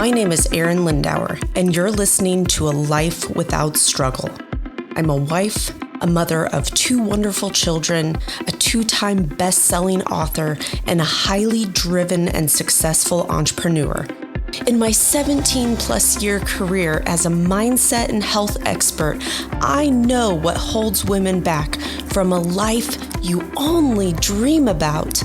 My name is Arin Lindauer, and you're listening to A Life Without Struggle. I'm a wife, a mother of 2 wonderful children, a 2-time best-selling author, and a highly driven and successful entrepreneur. In my 17-plus year career as a mindset and health expert, I know what holds women back from a life you only dream about.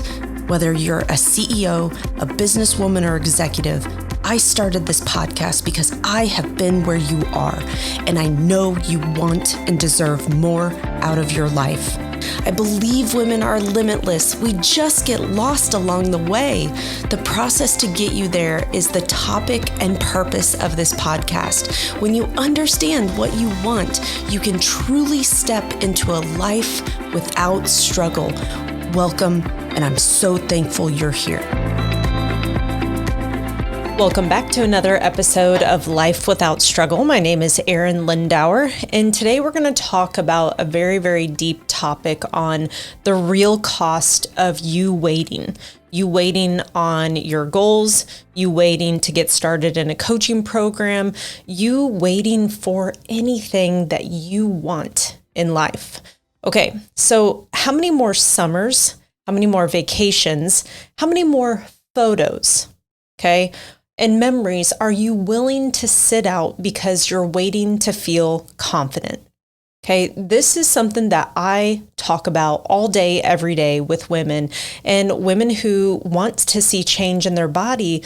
Whether you're a CEO, a businesswoman, or executive, I started this podcast because I have been where you are, and I know you want and deserve more out of your life. I believe women are limitless. We just get lost along the way. The process to get you there is the topic and purpose of this podcast. When you understand what you want, you can truly step into a life without struggle. Welcome, and I'm so thankful you're here. Welcome back to another episode of Life Without Struggle. My name is Arin Lindauer, and today we're going to talk about a very, very deep topic on the real cost of you waiting. You waiting on your goals, you waiting to get started in a coaching program, you waiting for anything that you want in life. Okay, so how many more summers, how many more vacations, how many more photos, okay, and memories are you willing to sit out because you're waiting to feel confident? Okay, this is something that I talk about all day, every day with women, and women who want to see change in their body,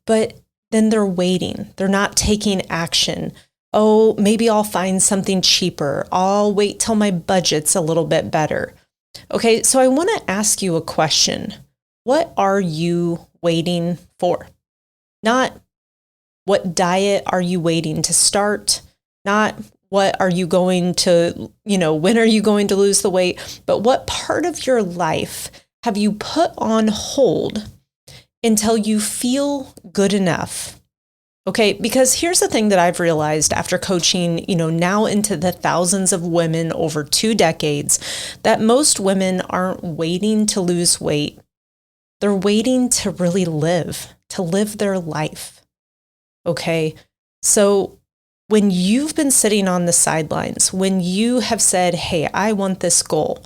but then they're waiting. They're not taking action. Oh, maybe I'll find something cheaper. I'll wait till my budget's a little bit better. Okay, so I want to ask you a question. What are you waiting for? Not what diet are you waiting to start? Not what are you going to, when are you going to lose the weight? But what part of your life have you put on hold until you feel good enough? Okay, because here's the thing that I've realized after coaching, now into the thousands of women over 2 decades, that most women aren't waiting to lose weight. They're waiting to really live their life. Okay, so when you've been sitting on the sidelines, when you have said, hey, I want this goal,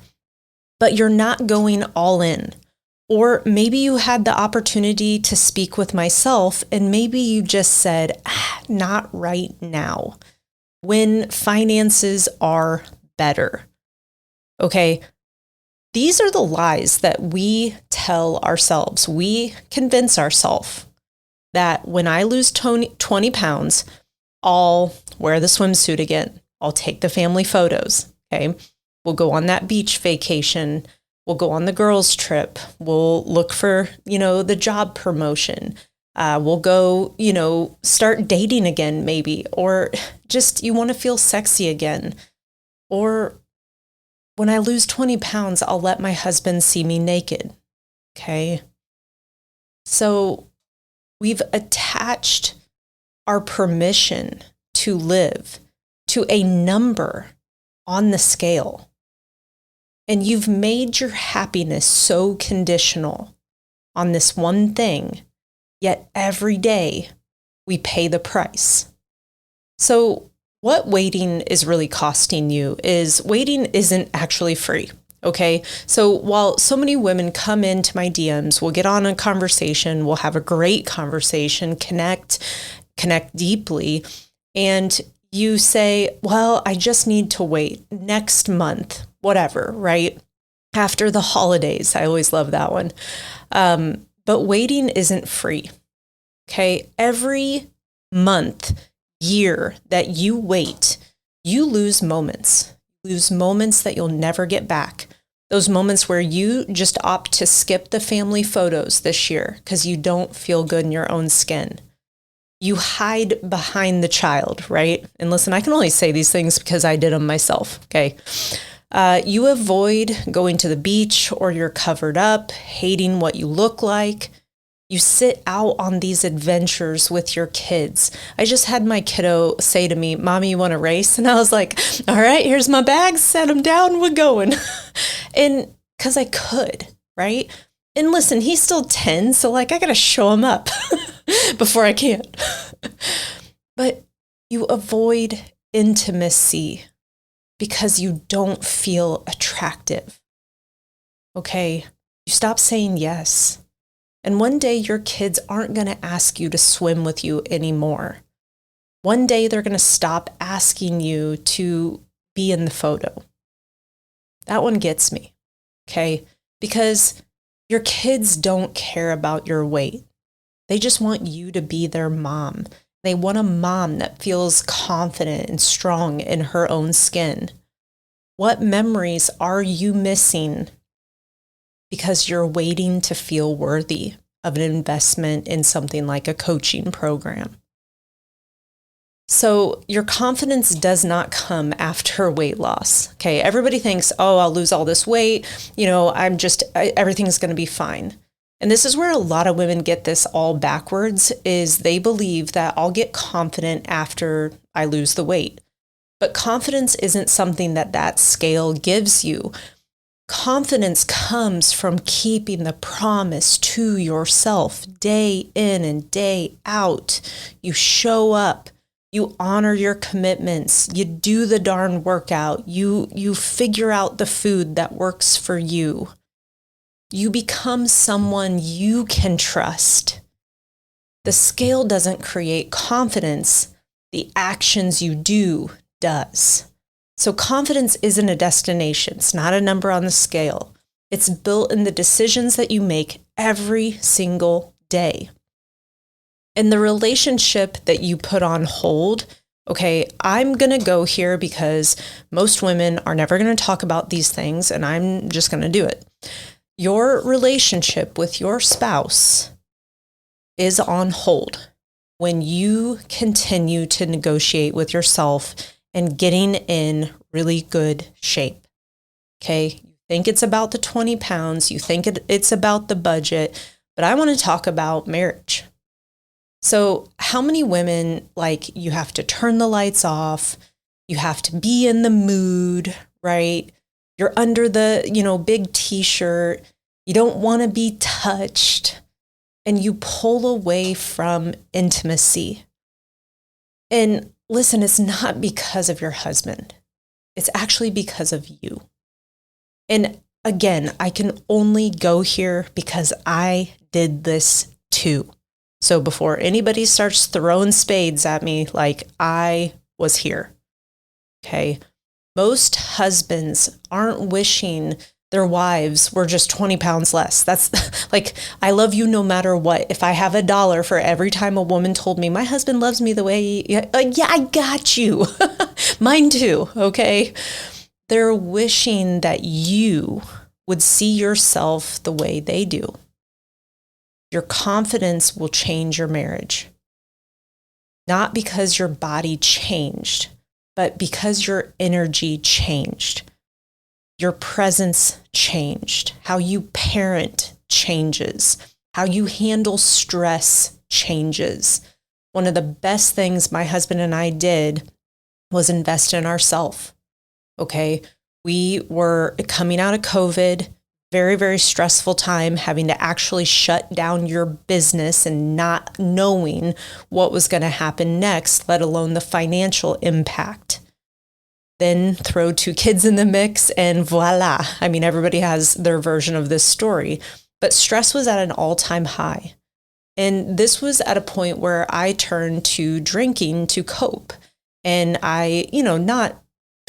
but you're not going all in, or maybe you had the opportunity to speak with myself and maybe you just said, not right now, when finances are better. Okay, these are the lies that we tell ourselves. We convince ourselves that when I lose 20 pounds, I'll wear the swimsuit again. I'll take the family photos. Okay, we'll go on that beach vacation. We'll go on the girls' trip. We'll look for, the job promotion. We'll go, start dating again, maybe, or just you want to feel sexy again. Or when I lose 20 pounds, I'll let my husband see me naked. Okay. So we've attached our permission to live to a number on the scale. And you've made your happiness so conditional on this one thing, yet every day we pay the price. So what waiting is really costing you is waiting isn't actually free. Okay, so while so many women come into my DMs, we'll get on a conversation, we'll have a great conversation, connect deeply, and you say, well, I just need to wait next month, whatever, right? After the holidays. I always love that one. But waiting isn't free. Okay, every month, year that you wait, you lose moments. Lose moments that you'll never get back. Those moments where you just opt to skip the family photos this year because you don't feel good in your own skin. You hide behind the child, right? And listen, I can only say these things because I did them myself, okay? You avoid going to the beach, or you're covered up, hating what you look like. You sit out on these adventures with your kids. I just had my kiddo say to me, Mommy, you want to race? And I was like, all right, here's my bags, set them down, we're going. And because I could, right? And listen, he's still 10, so I got to show him up before I can. But you avoid intimacy because you don't feel attractive. Okay? You stop saying yes. And one day your kids aren't going to ask you to swim with you anymore. One day they're going to stop asking you to be in the photo. That one gets me. Okay? Because your kids don't care about your weight. They just want you to be their mom. They want a mom that feels confident and strong in her own skin. What memories are you missing because you're waiting to feel worthy of an investment in something like a coaching program? So your confidence does not come after weight loss. Okay, everybody thinks, oh, I'll lose all this weight. Everything's going to be fine. And this is where a lot of women get this all backwards, is they believe that I'll get confident after I lose the weight. But confidence isn't something that scale gives you. Confidence comes from keeping the promise to yourself day in and day out. You show up. You honor your commitments. You do the darn workout. You figure out the food that works for you. You become someone you can trust. The scale doesn't create confidence. The actions you do does. So confidence isn't a destination. It's not a number on the scale. It's built in the decisions that you make every single day. And the relationship that you put on hold, okay, I'm going to go here because most women are never going to talk about these things, and I'm just going to do it. Your relationship with your spouse is on hold when you continue to negotiate with yourself and getting in really good shape. Okay, you think it's about the 20 pounds, you think it's about the budget, but I want to talk about marriage. So how many women, you have to turn the lights off, you have to be in the mood, right? You're under the, big t-shirt. You don't want to be touched, and you pull away from intimacy. And listen, it's not because of your husband. It's actually because of you. And again, I can only go here because I did this too. So before anybody starts throwing spades at me, I was here. Okay. Most husbands aren't wishing their wives were just 20 pounds less. That's I love you no matter what. If I have $1 for every time a woman told me my husband loves me the way, yeah, I got you. Mine too. Okay. They're wishing that you would see yourself the way they do. Your confidence will change your marriage. Not because your body changed, but because your energy changed. Your presence changed. How you parent changes. How you handle stress changes. One of the best things my husband and I did was invest in ourselves. Okay. We were coming out of COVID, very, very stressful time, having to actually shut down your business and not knowing what was going to happen next, let alone the financial impact. Then throw 2 kids in the mix and voila. I mean, everybody has their version of this story, but stress was at an all-time high. And this was at a point where I turned to drinking to cope. And I, not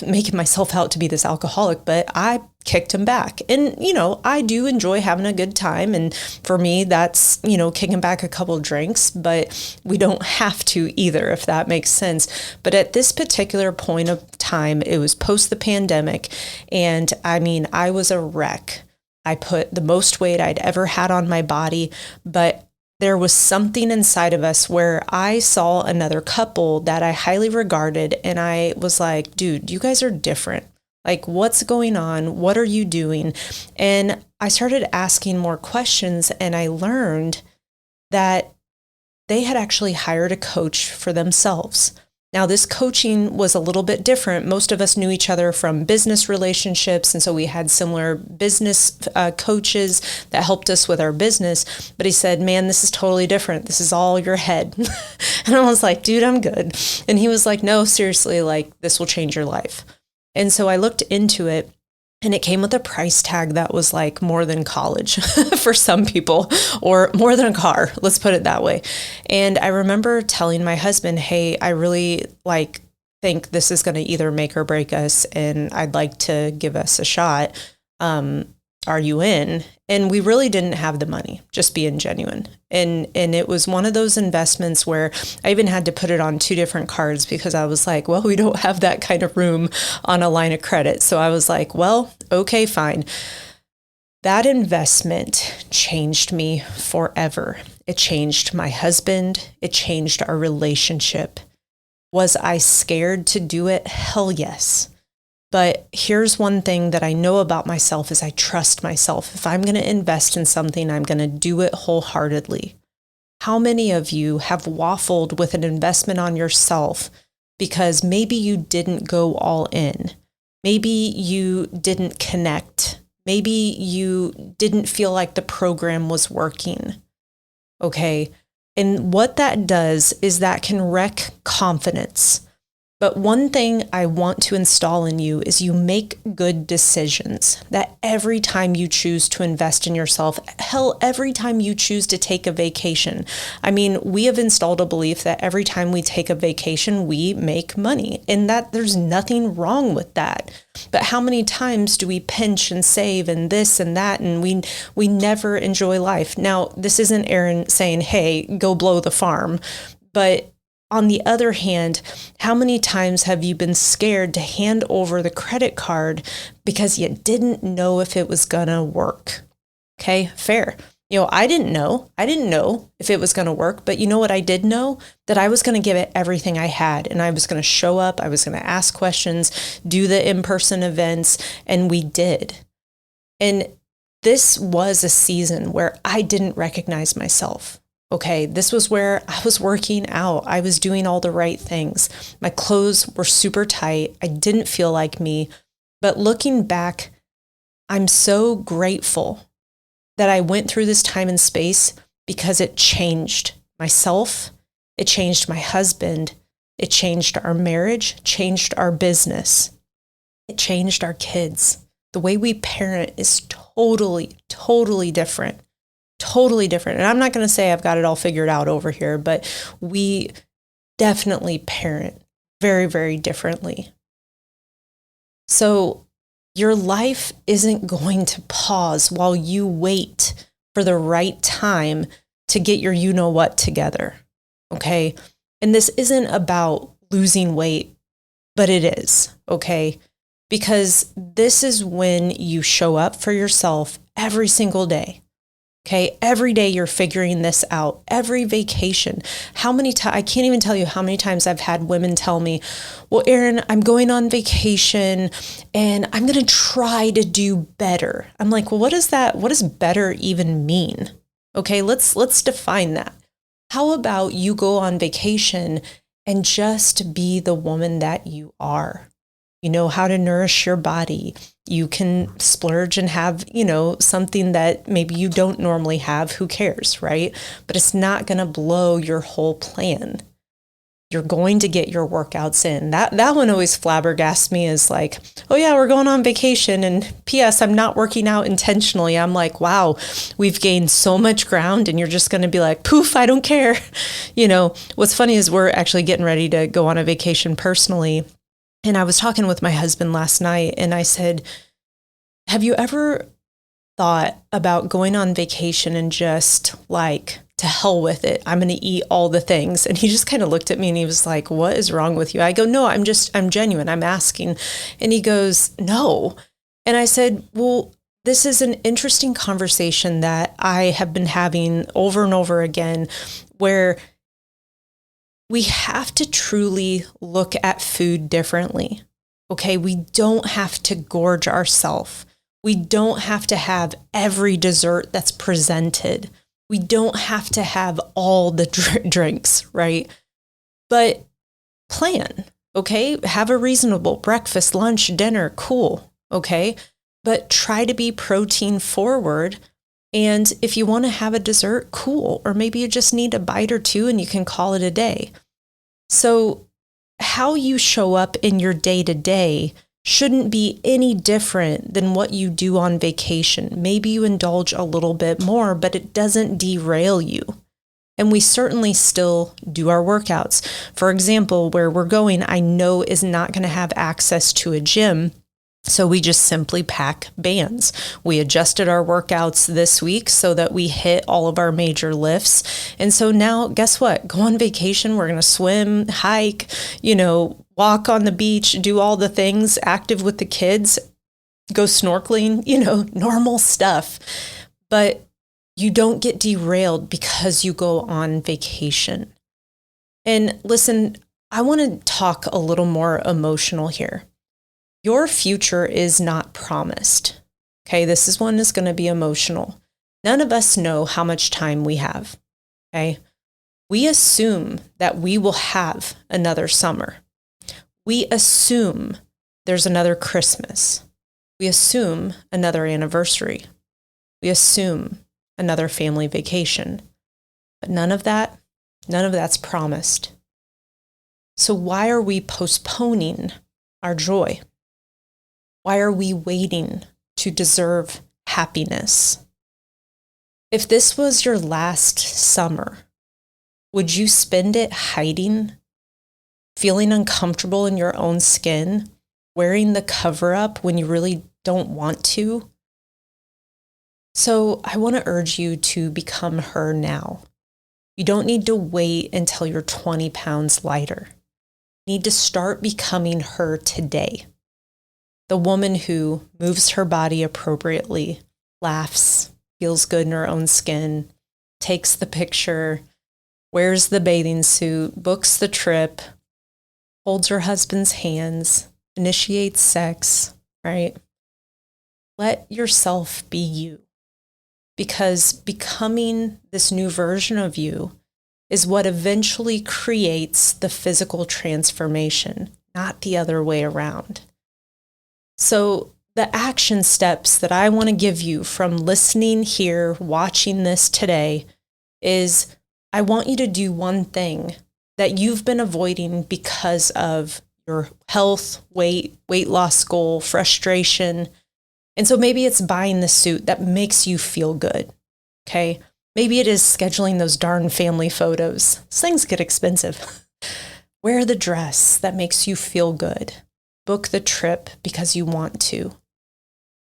making myself out to be this alcoholic, but I kicked him back. And, I do enjoy having a good time. And for me, that's, kicking back a couple of drinks, but we don't have to either, if that makes sense. But at this particular point of time, it was post the pandemic. And I was a wreck. I put the most weight I'd ever had on my body, but there was something inside of us where I saw another couple that I highly regarded, and I was like, dude, you guys are different. What's going on? What are you doing? And I started asking more questions, and I learned that they had actually hired a coach for themselves. Now, this coaching was a little bit different. Most of us knew each other from business relationships, and so we had similar business coaches that helped us with our business. But he said, man, this is totally different. This is all your head. And I was like, dude, I'm good. And he was like, no, seriously, like this will change your life. And so I looked into it. And it came with a price tag that was like more than college for some people, or more than a car. Let's put it that way. And I remember telling my husband, hey, I really think this is going to either make or break us, and I'd like to give us a shot. Are you in? And we really didn't have the money, just being genuine. And it was one of those investments where I even had to put it on 2 different cards because I was like, well, we don't have that kind of room on a line of credit. So I was like, well, okay, fine. That investment changed me forever. It changed my husband. It changed our relationship. Was I scared to do it? Hell yes. But here's one thing that I know about myself is I trust myself. If I'm going to invest in something, I'm going to do it wholeheartedly. How many of you have waffled with an investment on yourself because maybe you didn't go all in? Maybe you didn't connect. Maybe you didn't feel like the program was working. Okay. And what that does is that can wreck confidence. But one thing I want to install in you is you make good decisions. That every time you choose to invest in yourself, hell, every time you choose to take a vacation. I mean, we have installed a belief that every time we take a vacation, we make money, and that there's nothing wrong with that. But how many times do we pinch and save and this and that, and we never enjoy life? Now, this isn't Arin saying, hey, go blow the farm, but on the other hand, how many times have you been scared to hand over the credit card because you didn't know if it was gonna work? Okay, fair. I didn't know. I didn't know if it was gonna work, but you know what I did know? That I was gonna give it everything I had, and I was gonna show up, I was gonna ask questions, do the in-person events, and we did. And this was a season where I didn't recognize myself. Okay, this was where I was working out. I was doing all the right things. My clothes were super tight. I didn't feel like me. But looking back, I'm so grateful that I went through this time and space because it changed myself. It changed my husband. It changed our marriage, changed our business. It changed our kids. The way we parent is totally, totally different. Totally different. And I'm not going to say I've got it all figured out over here, but we definitely parent very, very differently. So your life isn't going to pause while you wait for the right time to get your you-know-what together. Okay? And this isn't about losing weight, but it is. Okay? Because this is when you show up for yourself every single day. Okay, every day you're figuring this out, every vacation. How many times, I can't even tell you how many times I've had women tell me, well, Arin, I'm going on vacation and I'm going to try to do better. I'm like, well, what does better even mean? Okay, let's define that. How about you go on vacation and just be the woman that you are? You know how to nourish your body. You can splurge and have, something that maybe you don't normally have. Who cares, right? But it's not going to blow your whole plan. You're going to get your workouts in. That one always flabbergasts me, is like, oh yeah, we're going on vacation, and P.S. I'm not working out intentionally. I'm like, wow, we've gained so much ground, and you're just going to be like, poof, I don't care. What's funny is we're actually getting ready to go on a vacation personally. And I was talking with my husband last night, and I said, have you ever thought about going on vacation and just like, to hell with it, I'm going to eat all the things? And he just kind of looked at me and he was like, what is wrong with you? I go, no, I'm genuine. I'm asking. And he goes, no. And I said, well, this is an interesting conversation that I have been having over and over again, where we have to truly look at food differently. Okay, we don't have to gorge ourselves. We don't have to have every dessert that's presented. We don't have to have all the drinks, right? But plan, okay? Have a reasonable breakfast, lunch, dinner, cool, okay? But try to be protein forward And if you want to have a dessert, cool. Or maybe you just need a bite or two and you can call it a day. So how you show up in your day-to-day shouldn't be any different than what you do on vacation. Maybe you indulge a little bit more, but it doesn't derail you. And we certainly still do our workouts. For example, where we're going, I know is not going to have access to a gym. So we just simply pack bands. We adjusted our workouts this week so that we hit all of our major lifts. And so now, guess what? Go on vacation. We're going to swim, hike, walk on the beach, do all the things, active with the kids, go snorkeling, normal stuff. But you don't get derailed because you go on vacation. And listen, I want to talk a little more emotional here. Your future is not promised. Okay, this one is going to be emotional. None of us know how much time we have. Okay, we assume that we will have another summer. We assume there's another Christmas. We assume another anniversary. We assume another family vacation. But none of that's promised. So why are we postponing our joy? Why are we waiting to deserve happiness? If this was your last summer, would you spend it hiding, feeling uncomfortable in your own skin, wearing the cover-up when you really don't want to? So I want to urge you to become her now. You don't need to wait until you're 20 pounds lighter. You need to start becoming her today. The woman who moves her body appropriately, laughs, feels good in her own skin, takes the picture, wears the bathing suit, books the trip, holds her husband's hands, initiates sex, right? Let yourself be you. Because becoming this new version of you is what eventually creates the physical transformation, not the other way around. So the action steps that I want to give you from listening here, watching this today, is I want you to do one thing that you've been avoiding because of your health, weight loss goal, frustration. And so maybe it's buying the suit that makes you feel good, okay? Maybe it is scheduling those darn family photos. Those things get expensive. Wear the dress that makes you feel good. Book the trip because you want to.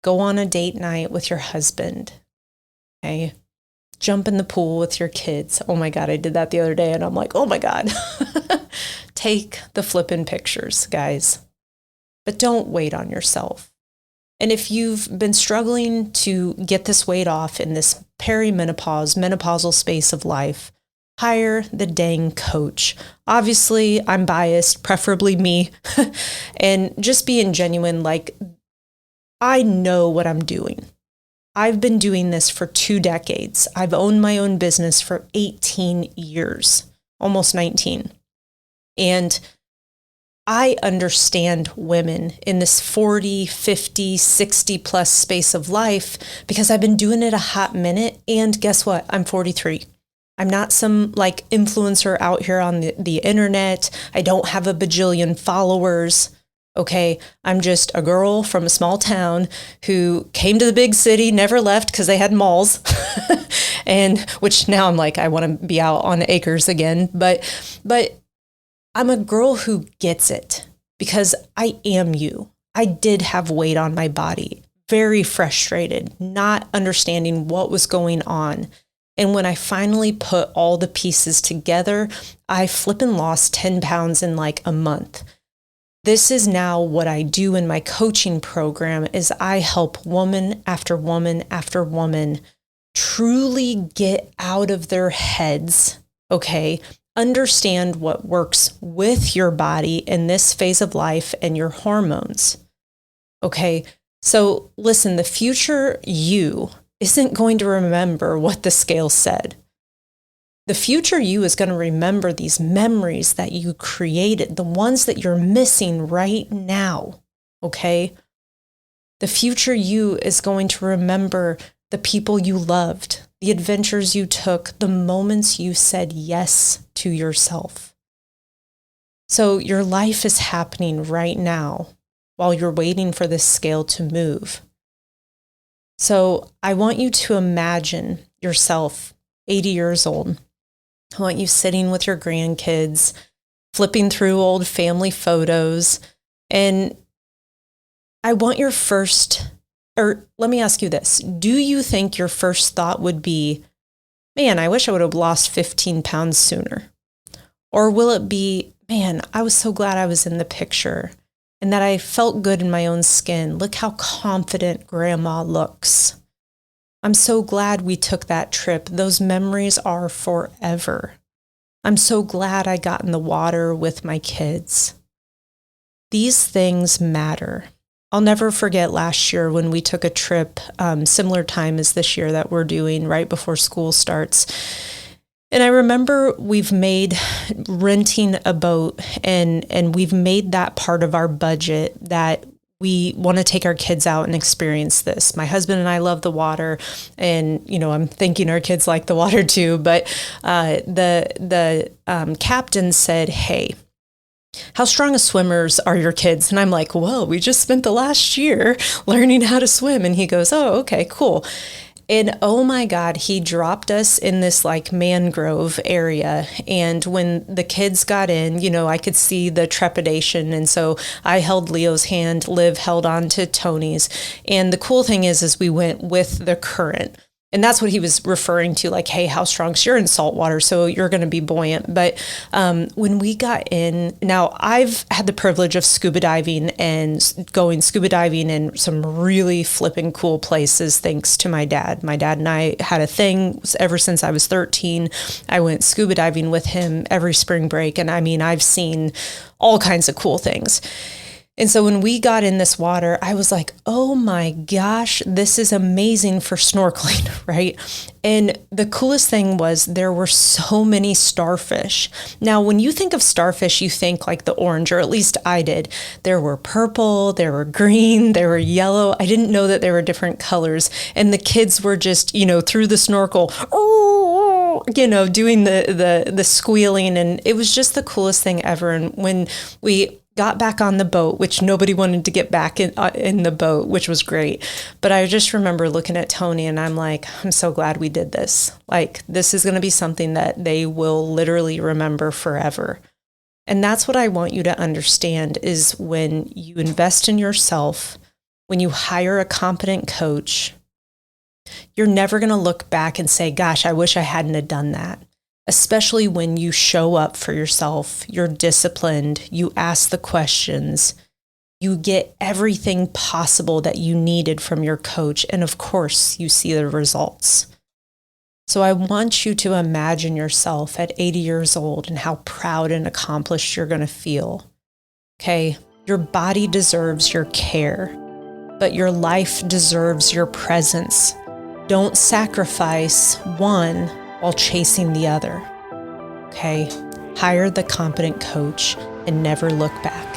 Go on a date night with your husband, okay? Jump in the pool with your kids. Oh my God, I did that the other day and I'm like, oh my God. Take the flippin' pictures, guys. But don't wait on yourself. And if you've been struggling to get this weight off in this menopausal space of life, hire the dang coach. Obviously, I'm biased, preferably me, and just being genuine, like, I know what I'm doing. I've been doing this for 2 decades. I've owned my own business for 18 years, almost 19. And I understand women in this 40, 50, 60 plus space of life because I've been doing it a hot minute. And guess what? I'm 43. I'm not some like influencer out here on the internet. I don't have a bajillion followers. Okay. I'm just a girl from a small town who came to the big city, never left because they had malls. And which now I'm like, I want to be out on acres again. But I'm a girl who gets it because I am you. I did have weight on my body, very frustrated, not understanding what was going on. And when I finally put all the pieces together, I flippin' lost 10 pounds in like a month. This is now what I do in my coaching program is I help woman after woman after woman truly get out of their heads, okay? Understand what works with your body in this phase of life and your hormones. Okay, so listen, the future you isn't going to remember what the scale said. The future you is going to remember these memories that you created, the ones that you're missing right now. Okay, the future you is going to remember the people you loved, the adventures you took, the moments you said yes to yourself. So your life is happening right now while you're waiting for this scale to move. So I want you to imagine yourself 80 years old. I want you sitting with your grandkids, flipping through old family photos. And I want your let me ask you this. Do you think your first thought would be, man, I wish I would have lost 15 pounds sooner? Or will it be, man, I was so glad I was in the picture and that I felt good in my own skin. Look how confident grandma looks. I'm so glad we took that trip. Those memories are forever. I'm so glad I got in the water with my kids. These things matter. I'll never forget last year when we took a trip, similar time as this year that we're doing right before school starts. And I remember we've made renting a boat and we've made that part of our budget that we want to take our kids out and experience this. My husband and I love the water, and I'm thinking our kids like the water too. But the captain said, "Hey, how strong of swimmers are your kids?" And I'm like, "Whoa, we just spent the last year learning how to swim." And he goes, "Oh, okay, cool." And oh my God, he dropped us in this like mangrove area. And when the kids got in, I could see the trepidation. And so I held Leo's hand, Liv held on to Tony's. And the cool thing is we went with the current. And that's what he was referring to, like, hey, how strong? So you're in salt water, so you're going to be buoyant. But when we got in, now I've had the privilege of scuba diving and going scuba diving in some really flipping cool places, thanks to my dad. My dad and I had a thing ever since I was 13. I went scuba diving with him every spring break. And I mean, I've seen all kinds of cool things. And so when we got in this water, I was like, oh my gosh, this is amazing for snorkeling, right? And the coolest thing was there were so many starfish. Now, when you think of starfish, you think like the orange, or at least I did. There were purple, there were green, there were yellow. I didn't know that there were different colors. And the kids were just, through the snorkel, doing the squealing. And it was just the coolest thing ever. And when we got back on the boat, which nobody wanted to get back in the boat, which was great. But I just remember looking at Tony and I'm like, I'm so glad we did this. Like, this is going to be something that they will literally remember forever. And that's what I want you to understand is when you invest in yourself, when you hire a competent coach, you're never going to look back and say, gosh, I wish I hadn't have done that. Especially when you show up for yourself, you're disciplined, you ask the questions, you get everything possible that you needed from your coach, and of course, you see the results. So I want you to imagine yourself at 80 years old and how proud and accomplished you're going to feel. Okay, your body deserves your care, but your life deserves your presence. Don't sacrifice one while chasing the other. Okay? Hire the competent coach and never look back.